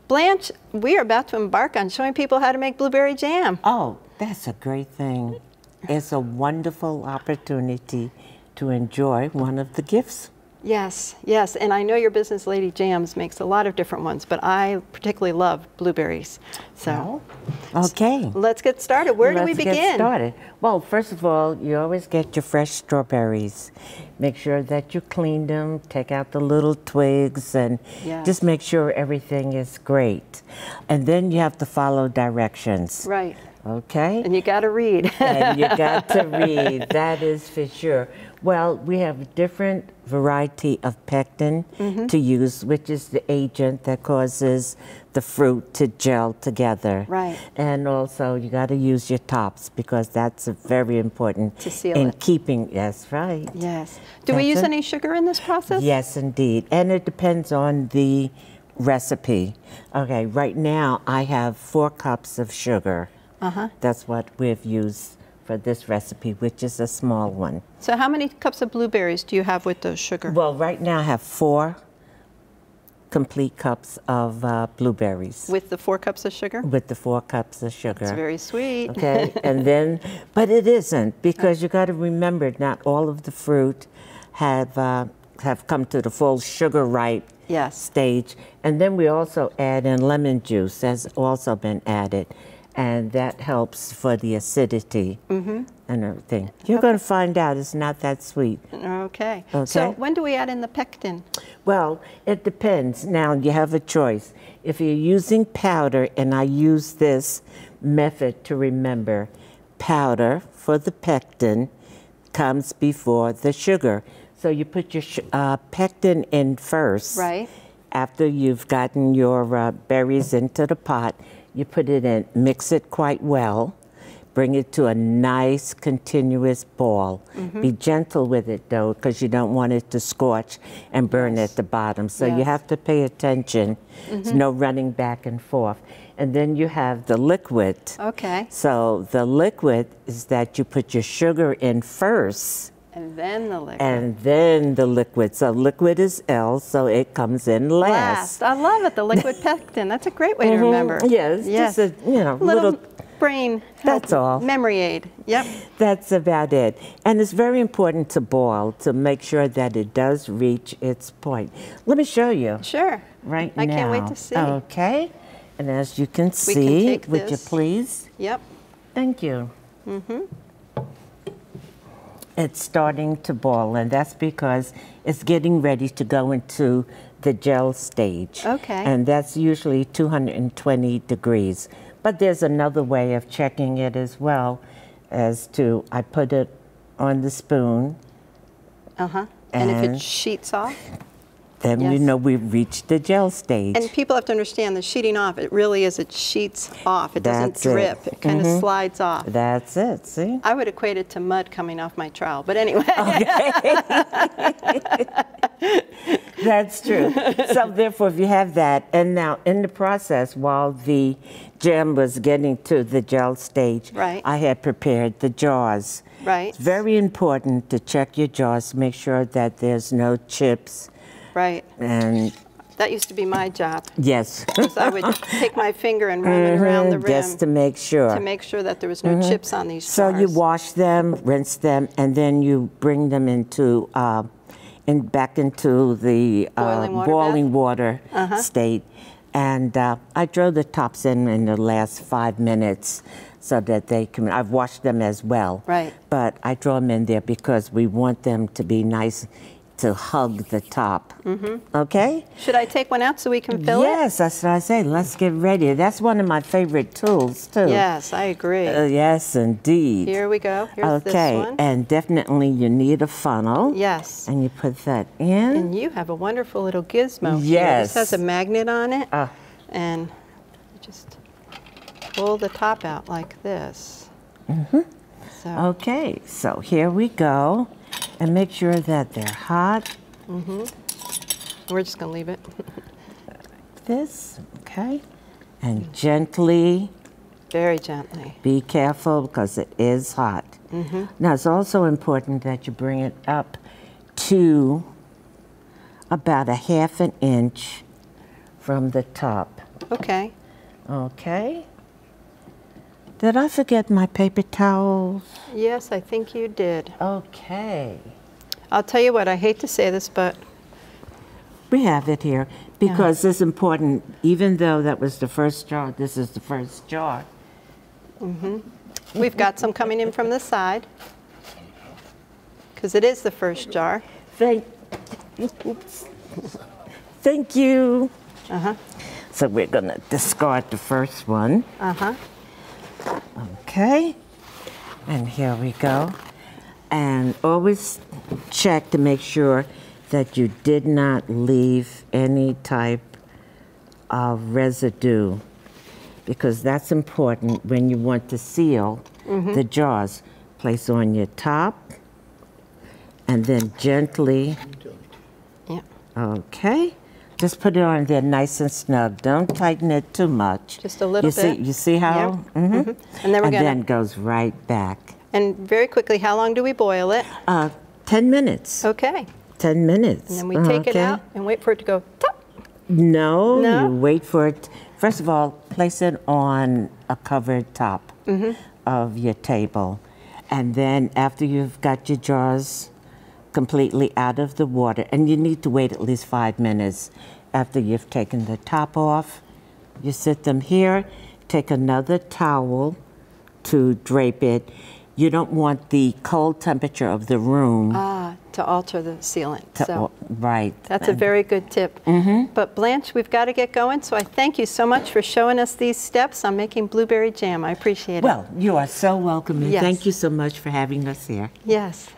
Blanche, we are about to embark on showing people how to make blueberry jam. Oh, that's a great thing. It's a wonderful opportunity to enjoy one of the gifts. Yes, yes, and I know your business lady Jamz makes a lot of different ones, but I particularly love blueberries. So, okay. Let's get started. Where do we begin? Let's get started. Well, first of all, you always get your fresh strawberries. Make sure that you clean them, take out the little twigs, and just make sure everything is great. And then you have to follow directions. Right. Okay. And you got to read. And you got to read, that is for sure. Well, we have a different variety of pectin to use, which is the agent that causes the fruit to gel together. Right. And also, you got to use your tops because that's very important to seal in it. Keeping. Yes, right. Yes. Do we use any sugar in this process? Yes, indeed. And it depends on the recipe. Okay, right now I have 4 cups of sugar. That's what we've used for this recipe, which is a small one. So how many cups of blueberries do you have with those sugar? Well, right now I have 4 complete cups of blueberries. With the 4 cups of sugar? With the 4 cups of sugar. It's very sweet. Okay, and then, but it isn't, because you got to remember not all of the fruit have come to the full sugar ripe stage. And then we also add in lemon juice, has also been added. And that helps for the acidity and everything. You're going to find out it's not that sweet. Okay. So when do we add in the pectin? Well, it depends. Now, you have a choice. If you're using powder, and I use this method to remember, powder for the pectin comes before the sugar. So you put your pectin in first. Right. After you've gotten your berries into the pot, you put it in, mix it quite well, bring it to a nice continuous ball. Be gentle with it though, because you don't want it to scorch and burn at the bottom. So you have to pay attention. There's no running back and forth. And then you have the liquid. Okay. So the liquid is that you put your sugar in first. And then the liquid. And then the liquid. So liquid is L, so it comes in last. I love it, the liquid pectin. That's a great way to remember. Yes, just a little brain help. That's all. Memory aid. Yep. That's about it. And it's very important to boil to make sure that it does reach its point. Let me show you. Sure. Right now. I can't wait to see. Okay. And as you can see, would you please? Yep. Thank you. It's starting to boil, and that's because it's getting ready to go into the gel stage. Okay. And that's usually 220 degrees. But there's another way of checking it as well, as to I put it on the spoon. And if it sheets off? Then you know we've reached the gel stage. And people have to understand the sheeting off, it really is, it sheets off. It doesn't drip. It kind of slides off. That's it, see? I would equate it to mud coming off my trowel, but anyway. Okay. That's true. So therefore, if you have that, and now in the process, while the jam was getting to the gel stage, I had prepared the jars. Right. It's very important to check your jars, make sure that there's no chips. Right. And that used to be my job. Yes. Because I would take my finger and run it around the rim. Just to make sure. To make sure that there was no chips on these jars. So you wash them, rinse them, and then you bring them into, back into the boiling water state. And I throw the tops in the last 5 minutes so that they can, I've washed them as well. Right. But I throw them in there because we want them to be nice to hug the top. Okay? Should I take one out so we can fill it? Yes, that's what I say. Let's get ready. That's one of my favorite tools, too. Yes, I agree. Yes, indeed. Here we go. Here's this one. And definitely you need a funnel. Yes. And you put that in. And you have a wonderful little gizmo here. Yes. This has a magnet on it. And you just pull the top out like this. So. Okay, so here we go. And make sure that they're hot. We're just going to leave it. This, okay. And gently. Very gently. Be careful because it is hot. Now, it's also important that you bring it up to about a ½ inch from the top. Okay. Okay. Did I forget my paper towels? Yes, I think you did. Okay. I'll tell you what, I hate to say this, but We have it here because it's important. Even though that was the first jar, this is the first jar. we've got some coming in from the side because it is the first jar. Thank you. Uh-huh. So we're going to discard the first one. Uh-huh. Okay. And here we go. And always check to make sure that you did not leave any type of residue, because that's important when you want to seal the jars. Place on your top and then gently, Yeah. okay. Just put it on there nice and snug. Don't tighten it too much. Just a little bit. You see how? Yeah. And then we're then goes right back. And very quickly, how long do we boil it? 10 minutes. Okay. 10 minutes. And then we take it out and wait for it to go top. No, No? you wait for it. First of all, place it on a covered top of your table. And then after you've got your jars completely out of the water, and you need to wait at least 5 minutes after you've taken the top off, you sit them here, take another towel to drape it. You don't want the cold temperature of the room To alter the sealant. right. That's a very good tip. But Blanche, we've got to get going, so I thank you so much for showing us these steps on making blueberry jam. I appreciate it. Well, you are so welcome, and Yes. thank you so much for having us here. Yes.